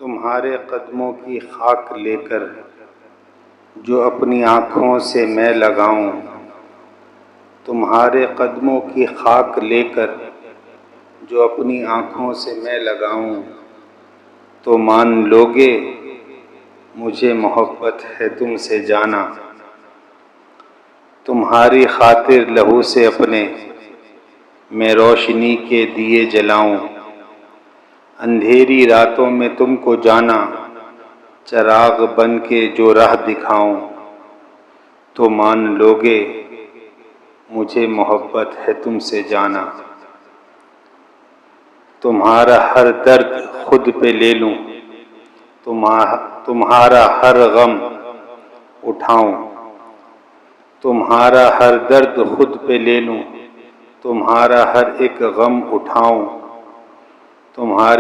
تمہارے قدموں کی خاک لے کر جو اپنی آنکھوں سے میں لگاؤں، تمہارے قدموں کی خاک لے کر جو اپنی آنکھوں سے میں لگاؤں، تو مان لوگے مجھے محبت ہے تم سے جانا۔ تمہاری خاطر لہو سے اپنے میں روشنی کے دیے جلاؤں، اندھیری راتوں میں تم کو جانا چراغ بن کے جو راہ دکھاؤں، تو مان لوگے مجھے محبت ہے تم سے جانا۔ تمہارا ہر درد خود پہ لے لوں، تمہارا ہر غم اٹھاؤں، تمہارا ہر درد خود پہ لے لوں، تمہارا ہر ایک غم اٹھاؤں، تمہاری